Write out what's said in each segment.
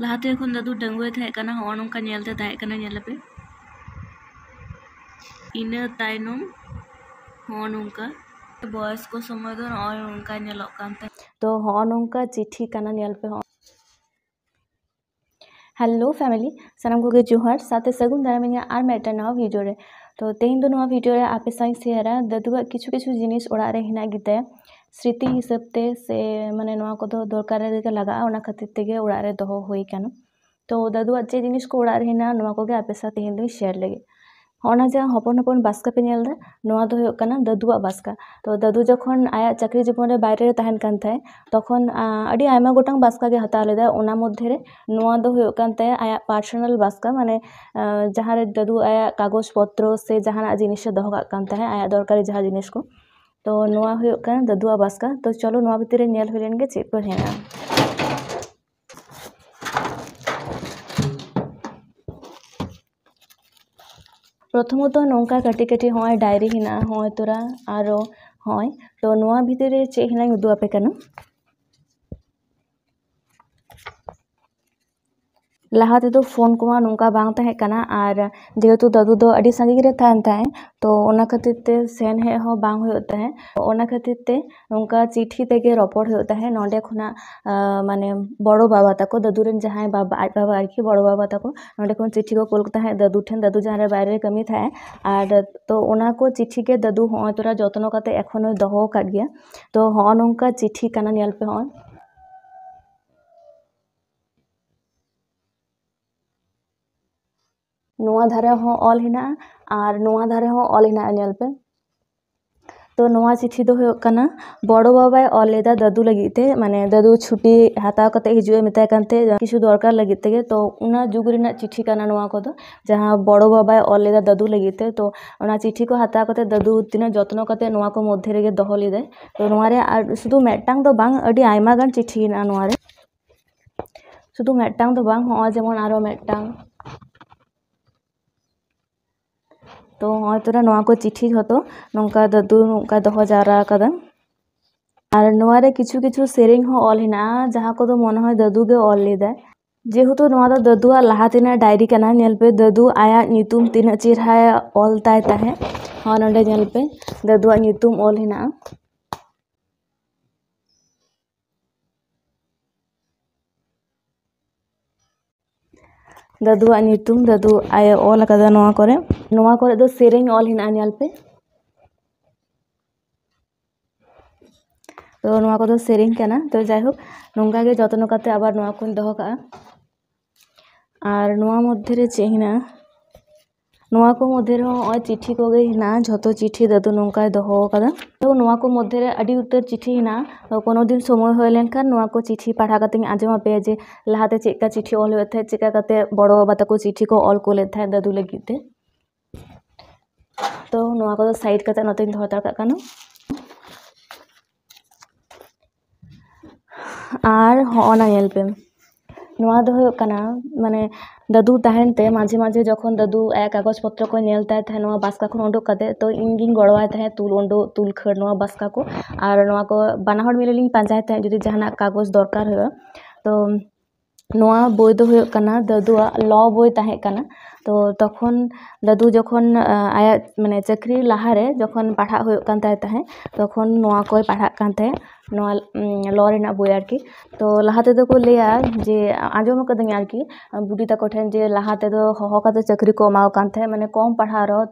लाहाते एखन दादू डंगुए थाहे कना हो नोंका नेलते थाहे कना नेलपे इना तायनम हो नोंका बॉयस को समय दो नय नोंका नेलोक कानते तो हो नोंका चिट्ठी कना नेलपे हो हेलो फैमिली सानाम को जोहार साथे सगुन दारामिया आर मेटा नवा वीडियो रे तो तेहिं दो नवा वीडियो रे आपे साई शेयरा दादुआ किछु किछु जिनिस ओड़ा रे हिना गिते स्मृति हिसाबते से माने नवा को दरकार रे लगा ओना खातिर तेगे ओड़ा रे दोहो होई काना तो दादुआ चे जिनिस को ओड़ा रे हिना नवा कोगे आपे साथ तेहिं दो शेयर लगे होना जहाँ हपन हपन बास्का पे नेलदा नवा दो होयो काना दादुआ बास्का तो दादू जखन आया चाकरी जीवन रे बायरे रे ताहेन कान थाय तखन अडी आयमा गोटांग बास्का गे हता लेदा ओना मध्य रे नवा दो होयो कान थाय आया पर्सनल बास्का माने जहाँ रे दादू आया कागज पत्र से जहाना जिनिस दोहो काग कान थाय आया दरकारी जहाँ जिनिस को तो नवा होयो काना दादुआ बास्का तो चलो नवा भितर रे नेल होलेन गे चेक को हेना प्रथमत नौका काटी काटी हॉय डायरी हिना हॉय तोरा आरो हॉय तो नोआ भीतर रे चे हिना उदु आपे कना लाहाते तो फोन को नौका बांग ताहे कना आर जेहेतु दादू दो अडी संगी रे थान ताहे तो ओना खातिर ते सेन हे हो बांग होयो ताहे ओना खातिर ते नौका चिट्ठी तेगे रपड़ होयो ताहे नोंडे खुना माने बड़ो बाबा ताको दादू रेन जहाय बाबा आज बाबा आरकी बड़ो बाबा ताको नोंडे खुन चिट्ठी को कोल ताहे दादू ठेन दादू जहां रे बाहरे कमी थाहे आर तो ओना को चिट्ठी के दादू होय तोरा जतन काते एखोनो दोहो काट गया तो हो नौका चिट्ठी कना नेल पे होय नोआ धारे हो ऑल हिना और नोआ धारे हो ऑल हिना नेल पे तो नोआ चिट्ठी दो होयो कना बड़ो बाबाय ऑल लेदा दादू लगिते माने दादू छुट्टी हताव कते हिजुए मिताय कानते किछु दरकार लगिते गे तो उना जुग रिना चिट्ठी कना नोआ को दो जहां बड़ो बाबाय ऑल लेदा दादू लगिते तो उना चिट्ठी को हताव कते दादू तिना जत्न कते नोआ को मध्य रे दोहो लेदे तो नोआ रे शुधु मेटांग दो बांग अडी आयमा गान चिट्ठी ना नोआ रे शुधु मेटांग दो बांग हो जेमन आरो मेटांग तो हय तोरा नोआ को चिट्ठी हतो नोंका दादू नोंका दोहो जारा कदा और नोआ रे किछु किछु सेरिंग हो ऑल हिना जहां को दो मन होय दादू गे ऑल लेदा जेहेतु नोआ दो दादुआ लाहातिना डायरी कना नेल पे दादू आया नितुम तिना चिरहा ऑल ताय ताहे हा नंडे नेल पे दादुआ नितुम ऑल हिना दादुआ नितुम दादू आया ऑल कदा नोआ करे दो सेरिंग ऑल हिना नेल पे तो नोआ को दो सेरिंग कना तो जाय हो नोंगा गे जतन काते आबार नोआ कोन दोहो का और नोआ मध्य रे चे हिना नोआ को मध्य रे हो चिट्ठी को गे हिना झतो चिट्ठी दादू नोंका दोहो कदा तो नोआ को मध्य रे अडी उतर चिट्ठी हिना तो कोनो दिन समय होय लेनखान नोआ को चिट्ठी पढ़ा काते आजमा पे जे लाहाते चेका चिट्ठी ऑल होय थे चेका काते बड़ो बाबा तको चिट्ठी को ऑल को ले थे दादू लगिते तो नोआ को साइड काते नतेन दोहो ता काना और होना नेल पे नोआ दो होयो कना माने दादू ताहेन ते माझे माझे जखन दादू एक कागज पत्र को नेलताय थे नोआ बास्का खन उडुक काते तो इंगिन गड़वाय थे तुल खड़ नोआ बास्का को और नोआ को बानाहर मिलेलिंग पांजाय थे जदि जहाना कागज दरकार होयो तो नोआ बोय दो होयो कना दादुआ लॉ बोय ताहे कना तो तखन दादू जखन आया माने चाकरी लाहा रे जखन पढ़ा होयो कान ताहे ताहे तखन नोआ कोय पढ़ा कान ताहे नोआ लॉ रेना बोय आरकी तो लाहाते दो को लेया जे आजम कदंग आरकी बुडी तको ठेन जे लाहाते दो हहो काते चाकरी को माव कान थाहे माने कम पढ़ा रो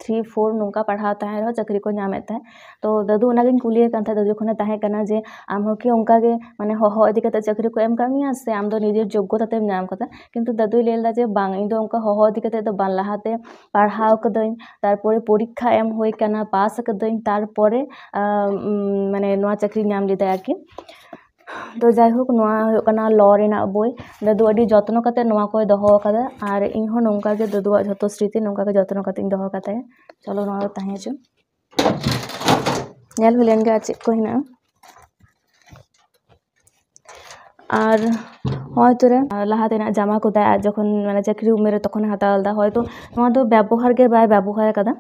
3-4 नोंका पढ़ा ताहे रो चाकरी को नामे ताहे तो दादू ओनागिन कुलिए कान थाहे दादू खने ताहे कना जे आम होकी ओंका गे माने हहो इदि काते चाकरी को एम कामिया से आम दो निजे योग्यता तेम नाम कता किंतु दादू लेलदा जे बांग इन दो ओंका हहो इदि काते दो बान लाहाते पढ़ाव कदई तारपरे परीक्षा एम होई काना पास कदई तारपरे माने नोआ चाकरी नाम लेदा आरकी तो जायहोक नोआ होयो कना लॉ रेना बोय दादू अडी जत्न काते नोआ को दोहो कादा और इन हो नोंका गे दादुआ झतो स्मृति नोंका के जत्न काते इन दोहो काते चलो नोआ ताहे च नेल हुलेन गे चेक को हिना और हय तोरे लाहातेना जामा को दाय जखन माने चाकरी उमेर तखन हतालदा हयतो नोआ दो व्यवहार गे बाय व्यवहार कादा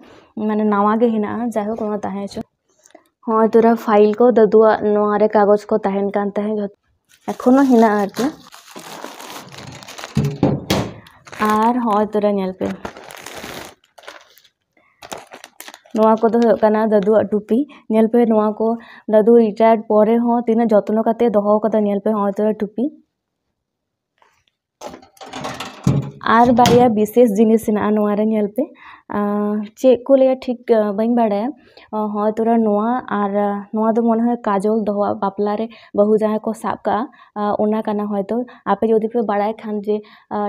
माने नावा गे हिना जायहोक नोआ ताहे च हय तोरा फाइल को दादुआ नोआ रे कागज को ताहेन कान ताहे एखोनो हिना आरकी ᱟᱨ ᱦᱚᱸᱜᱼᱚᱭ ᱛᱚᱨᱟ ᱧᱮᱞ ᱯᱮ ᱱᱚᱣᱟ ᱠᱚᱫᱚ ᱦᱩᱭᱩᱜ ᱠᱟᱱᱟ ᱫᱟᱫᱩᱣᱟᱜ ᱴᱩᱯᱤ ᱧᱮᱞ ᱯᱮ ᱱᱚᱣᱟ ᱠᱚ ᱫᱟᱫᱩ ᱨᱤᱴᱟয়াᱨᱰ ᱯᱚᱨᱮ ᱦᱚᱸ ᱛᱤᱱᱟᱹᱜ ᱡᱚᱛᱱᱚ ᱠᱟᱛᱮ ᱫᱚᱦᱚ ᱠᱟᱫᱟ ᱧᱮᱞ ᱯᱮ ᱦᱚᱸᱜᱼᱚᱭ ᱛᱚᱨᱟ ᱴᱩᱯᱤ ᱟᱨ ᱵᱟᱨᱭᱟ ᱵᱤᱥᱮᱥ ᱡᱤᱱᱤᱥ ᱦᱮᱱᱟᱜᱼᱟ ᱱᱚᱣᱟ ᱨᱮ ᱧᱮᱞ ᱯᱮ ᱪᱮᱫ ᱠᱚ ᱞᱟᱹᱭᱟ ᱴᱷᱤᱠ ᱵᱟᱹᱧ ᱵᱟᱲᱟᱭᱟ ᱦᱚᱸᱜᱼᱚᱭ ᱛᱚᱨᱟ ᱱᱚᱣᱟ ᱟᱨ ᱱᱚᱣᱟ ᱫᱚ ᱢᱚᱱᱮ ᱦᱚᱭ ᱠᱟᱡᱚᱞ ᱫᱚᱦᱚ ᱵᱟᱯᱞᱟ ᱨᱮ ᱵᱟᱹᱦᱩ ᱡᱟᱦᱟᱸᱭ ᱠᱚ ᱥᱟᱵ ᱠᱟᱜᱼᱟ ᱚᱱᱟ ᱠᱟᱱᱟ ᱦᱚᱭᱛᱚ ᱟᱯᱮ ᱡᱩᱫᱤ ᱯᱮ ᱵᱟᱲᱟᱭ ᱠᱷᱟᱱ ᱡᱮ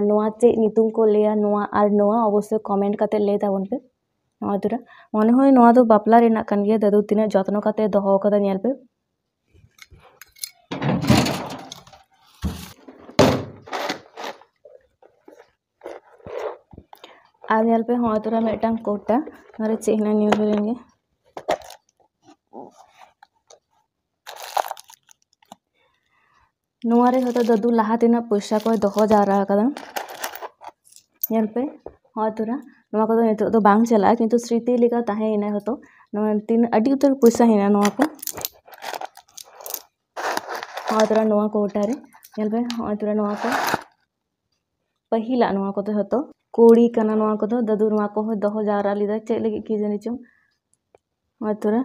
ᱱᱚᱣᱟ ᱪᱮᱫ ᱧᱩᱛᱩᱢ ᱠᱚ ᱞᱟᱹᱭᱟ ᱱᱚᱣᱟ ᱟᱨ ᱱᱚᱣᱟ ᱚᱵᱚᱥᱥᱳᱭ ᱠᱚᱢᱮᱱᱴ ᱠᱟᱛᱮ ᱞᱟᱹᱭ ᱛᱟᱵᱚᱱ ᱯᱮ ᱱᱚᱣᱟ ᱛᱚᱨᱟ মনে হয় নয়া তো বাপলা রেনাক কান গিয়া দাদু তিনাᱹᱜ যত্ন কাতে দহᱚ ᱠᱟᱫᱟ ᱧᱮᱞ ᱯᱮ ᱟᱨ ᱧᱮᱞ ᱯᱮ ᱦᱚᱸᱜᱼᱚᱭ ᱛᱚᱨᱟ ᱢᱤᱫᱴᱟᱝ ᱠᱳᱴᱟ ᱱᱚᱣᱟ ᱨᱮ ᱪᱮᱫ ᱦᱮᱱᱟᱜᱼᱟ ᱧᱮᱞ ᱦᱩᱭ ᱞᱮᱱ ᱜᱮ ᱱᱚᱣᱟ ᱨᱮ ᱦᱚᱭᱛᱚ ᱫᱟᱫᱩ ᱞᱟᱦᱟ ᱛᱮᱱᱟᱜ ᱯᱚᱭᱥᱟ ᱠᱚᱭ ᱫᱚᱦᱚ ᱡᱟᱣᱨᱟ ᱟᱠᱟᱫᱟ ᱧᱮᱞ ᱯᱮ ᱦᱚᱸᱜᱼᱚᱭ ᱛᱚᱨᱟ ᱱᱚᱣᱟ ᱠᱚᱫᱚ ᱱᱤᱛᱚᱜ ᱫᱚ ᱵᱟᱝ ᱪᱟᱞᱟᱜᱼᱟ ᱠᱤᱱᱛᱩ ᱥᱨᱤᱛᱤ ᱞᱮᱠᱟ ᱛᱟᱦᱮᱸᱭᱮᱱᱟ ᱦᱚᱭᱛᱚ ᱱᱚᱣᱟ ᱛᱤᱱᱟᱹᱜ ᱟᱹᱰᱤ ᱩᱛᱟᱹᱨ ᱯᱚᱭᱥᱟ ᱦᱮᱱᱟᱜᱼᱟ ᱱᱚᱣᱟ ᱠᱚ ᱦᱚᱸᱜᱼᱚᱭ ᱛᱚᱨᱟ ᱱᱚᱣᱟ ᱠᱳᱴᱟ ᱨᱮ ᱧᱮᱞ ᱯᱮ ᱦᱚᱸᱜᱼᱚᱭ ᱛᱚᱨᱟ ᱱᱚᱣᱟ ᱠᱚ ᱯᱟᱹᱦᱤᱞᱟᱜ ᱱᱚᱣᱟ ᱠᱚᱫᱚ ᱦᱚᱭᱛᱚ ᱠᱩᱲᱤ ᱠᱟᱱᱟ ᱱᱚᱣᱟ ᱠᱚᱫᱚ ᱫᱟᱫᱩ ᱱᱚᱣᱟ ᱠᱚᱦᱚᱸ ᱫᱚᱦᱚ ᱡᱟᱣᱨᱟ ᱞᱮᱫᱟ ᱪᱮᱫ ᱞᱟᱹᱜᱤᱫ ᱠᱤ ᱡᱟᱹᱱᱤ ᱪᱚᱝ ᱦᱚᱸᱜᱼᱚᱭ ᱛᱚᱨᱟ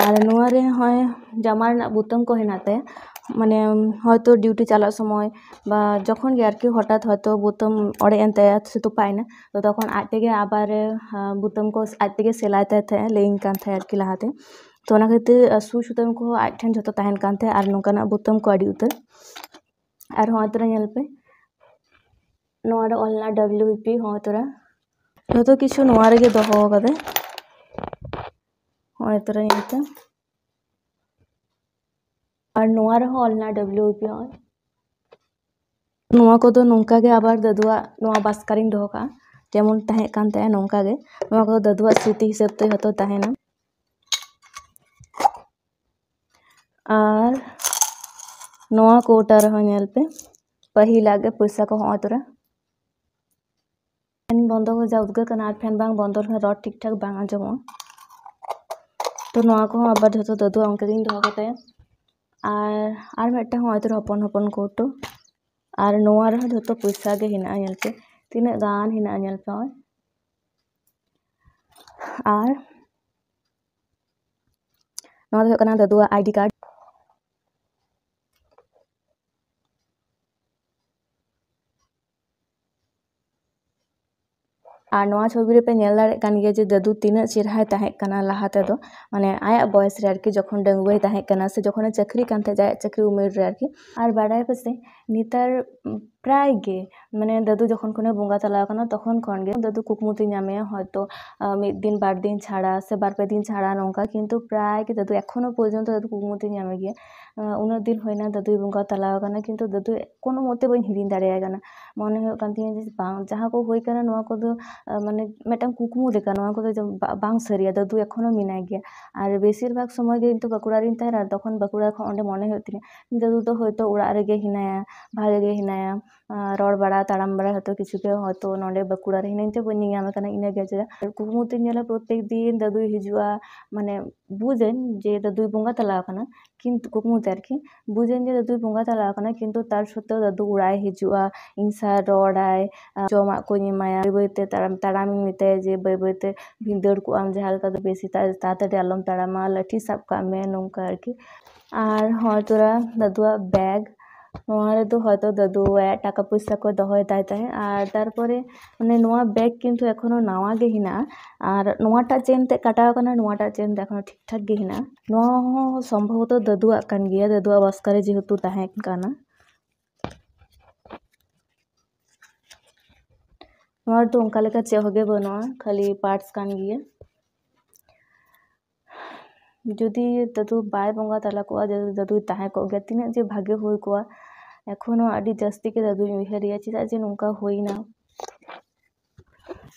ᱟᱨ ᱱᱚᱣᱟ ᱨᱮ ᱦᱚᱸᱜᱼᱚᱭ ᱡᱟᱢᱟ ᱨᱮᱱᱟᱜ ᱵᱳᱛᱟᱢ ᱠᱚ ᱦᱮᱱᱟᱜ ᱛᱟᱭᱟ ᱢᱟᱱᱮ ᱦᱚᱭᱛᱚ ᱰᱤউᱴᱤ ᱪᱟᱞᱟᱜ ᱥᱚᱢᱚᱭ বা যখন ᱜᱮ ᱟᱨᱠᱤ ᱦᱚᱴᱟৎ ᱦᱚᱭᱛᱚ বোতাম ᱚᱲᱮᱡ ᱮᱱ ᱛᱟᱭᱟ ᱥᱮ ᱛᱚᱯᱟᱭᱮᱱᱟ তো তখন ᱟᱡ ᱛᱮᱜᱮ ᱟᱵᱟর বোতাম ᱠᱚ ᱟᱡ ᱛᱮᱜᱮ ᱥᱮᱞᱟᱭ ᱛᱟᱭ ᱛᱟᱦᱮᱸᱜ ᱞᱟᱹᱭᱟᱹᱧ ᱠᱟᱱ ᱛᱟᱦᱮᱸ ᱟᱨᱠᱤ ᱞᱟᱦᱟᱛᱮ তো ᱚᱱᱟ ᱠᱷᱟᱹᱛᱤᱨ ᱥᱩᱭ ᱥᱩᱛᱟᱹᱢ ᱠᱚᱦᱚᱸ ᱟᱡ ᱴᱷᱮᱱ ᱡᱷᱚᱛᱚ ᱛᱟᱦᱮᱱ ᱠᱟᱱ ᱛᱟᱦᱮᱸ ᱟᱨ ᱱᱚᱝᱠᱟᱱᱟᱜ বোতাᱢ ᱠᱚ ᱟᱹᱰᱤ ᱩᱛᱟᱹᱨ ᱟᱨ ᱦᱚᱸᱜᱼᱚᱭ ᱛᱚᱨᱟ ᱧᱮᱞ ᱯᱮ ᱱᱚᱣᱟ ᱨᱮ ᱚᱞ ᱢᱮᱱᱟᱜᱼᱟ WP ᱦᱚᱸᱜᱼᱚᱭ ᱛᱚᱨᱟ ᱡᱷᱚᱛᱚ ᱠᱤᱪᱷᱩ ᱱᱚᱣᱟ ᱨᱮᱜᱮ ᱫᱚᱦᱚ ᱠᱟᱫᱟᱭ ᱦᱚᱸᱜᱼᱚᱭ ᱛᱚᱨᱟ ᱧᱮᱞ ᱯᱮ ᱟᱨ ᱱᱚᱣᱟ ᱨᱮᱦᱚᱸ ᱚᱞ ᱢᱮᱱᱟᱜᱼᱟ WP ᱦᱚᱸᱜᱼᱚᱭ ᱱᱚᱣᱟ ᱠᱚᱫᱚ ᱱᱚᱝᱠᱟ ᱜᱮ ᱟᱵᱟᱨ ᱫᱟᱫᱩᱣᱟᱜ ᱱᱚᱣᱟ ᱵᱟᱥᱠᱟ ᱨᱤᱧ ᱫᱚᱦᱚ ᱠᱟᱜᱼᱟ ᱡᱮᱢᱚᱱ ᱛᱟᱦᱮᱸ ᱠᱟᱱ ᱛᱟᱦᱮᱸ ᱱᱚᱝᱠᱟ ᱜᱮ ᱱᱚᱣᱟ ᱠᱚᱫᱚ ᱫᱟᱫᱩᱣᱟᱜ ᱥᱢᱨᱤᱛᱤ ᱦᱤᱥᱟᱹᱵ ᱛᱮ ᱡᱷᱚᱛᱚ ᱛᱟᱦᱮᱱᱟ ᱟᱨ ᱱᱚᱣᱟ ᱠᱳᱴᱟ ᱨᱮᱦᱚᱸ ᱧᱮᱞ ᱯᱮ ᱯᱟᱹᱦᱤᱞᱟᱜ ᱜᱮ ᱯᱚᱭᱥᱟ ᱠᱚ ᱦᱚᱸᱜᱼᱚᱭ ᱛᱚᱨᱟ ᱯᱷᱮᱱ ᱵᱚᱱᱫᱚ ᱦᱚᱸ ᱡᱟ ᱩᱫᱽᱜᱟᱹᱨ ᱠᱟᱱᱟ ᱟᱨ ᱯᱷᱮᱱ ᱵᱟᱝ ᱵᱚᱱᱫᱚ ᱞᱮᱠᱷᱟᱱ ᱨᱚᱲ ᱴᱷᱤᱠ ᱴᱷᱟᱠ ᱵᱟᱝ ᱟᱸᱡᱚᱢᱚᱜᱼᱟ तो नवा को आबार जो दादू अंके दिन दो कते और मिट्टा हूँ तो हपन हपन कोटो और नवा रे जो पैसा गे हिना पे तीना गान हिना पे और नवा दादू आईडी कार्ड और नवा छवि पे नेल दाड़े कान गया जे दादू तीना चेहरा ताहें कना लहा तेदो माने आया बयस रे आरकी जखन डंगुई ताहें कना से जखन चाकरी कान थे जाय चाकरी उमेर रे आरकी और बाडाय पासे नितार प्राय गे माने दादू जखन कोने बोंगा तलाव कना तखन खन गे दादू कुकमुती नामे हयतो मिद दिन बार दिन छाड़ा से बार पे दिन छाड़ा नोंका किंतु प्राय गे दादू एखोनो पर्यन्त दादू कुकमुती नामे गे उना दिन होइना दादू बोंगा तलाव कना किंतु दादू कोनो मते बन हिरिन दाड़े कना मने हो कान तिया जे बांग जहां को होई कना नोवा को दो माने मिदटांग कुकमु लेका नोवा को दो बांग सरिया दादू एखोनो मिनाय गया और बेसिर भाग समय गे किंतु बाकुड़ा रिन ताहेना तखन बाकुड़ा खन ओंडे मने हो तिया दादू तो होयतो उड़ा रेगे हिनाया भागे गे हिनाया रड़ बड़ा ताड़ाम बड़ा हतो किछु के हतो नोंडे बाकुड़ा रे हिनाइते बनि ᱧᱟᱢ ᱠᱟᱱᱟ ᱤᱱᱟᱹ ᱜᱮ ᱪᱮᱫᱟᱜ ᱠᱩᱠᱢᱩᱛᱮ ᱧᱮᱞᱟ ᱯᱨᱚᱛᱮᱠ ᱫᱤᱱ ᱫᱟᱫᱩᱭ ᱦᱤᱡᱩᱜᱼᱟ ᱢᱟᱱᱮ ᱵᱩᱡᱮᱱ ᱡᱮ ᱫᱟᱫᱩᱭ ᱵᱚᱸᱜᱟ ᱛᱟᱞᱟᱣ ᱠᱟᱱᱟ किंतु कुकमुते आरकी बुझेन जे दादुई बोंगा तलाव कना किंतु तार सत्त्वेও दादू उड़ाय हिजुआ इन सा रड़ाय जमा को एमाया बैते ताड़ाम मिताय जे बैते भिंदड़ को आम जहां लेका बेसी ताड़ाताड़ी आलम ताड़ामा लाठी साब काग मे नोंका आरकी और हय तोरा दादुआ बैग नोआ रे तो हयतो दादू टाका पैसा को दहय ताय ताहे और तारपरे माने नोआ बैग किंतु एखोनो नावा गे हिना और नोआटा चेन ते काटाव कना नोआटा चेन एखोनो ठीक ठाक गे हिना नोआ हो संभवत दादुआ कान गिया दादुआ बास्कारे जेहेतु ताहे काना नोआ तो उनका लेका चे होगे बनुआ खाली पार्ट्स कान गिया जुदी दादू बाय बोंगा तला को दादू ताहे को गया तिना जे भागे होई को एखोनो आडी जास्ती के दादू उयहारिया चेदा जे नोंका होइना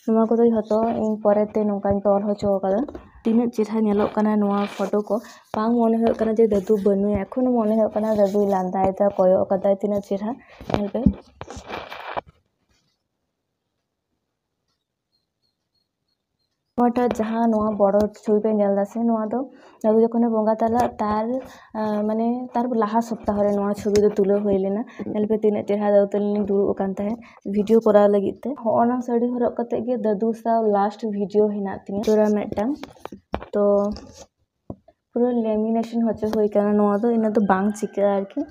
नोआ को दो हतो इन परेते नोंका तोल होचो कदा तीना चेहरा नेलोग कना नोआ फोटो को बांग मने हो कना जे दादू बनु एखोनो मने हो कना दादू लांदाय ता कोयो कदा तीना चेहरा नेल पे नोटा जहाँ नोआ बड़ो छवि पे नेल दासे नोआ दो दादू जखने बोंगा ताला तार माने तार लाहा सप्ताह रे नोआ छवि दो तुलो होय लेना नेल पे तीन चेहरा दादू तलिन दुड़ुब कान ताहे वीडियो करा लगित ते होना साड़ी हरक कते गे दादू सा लास्ट वीडियो हिना तिया तोरा मेटम तो पूरा लेमिनेशन होचे होय काना नोआ दो इना दो बांग चिका आरकी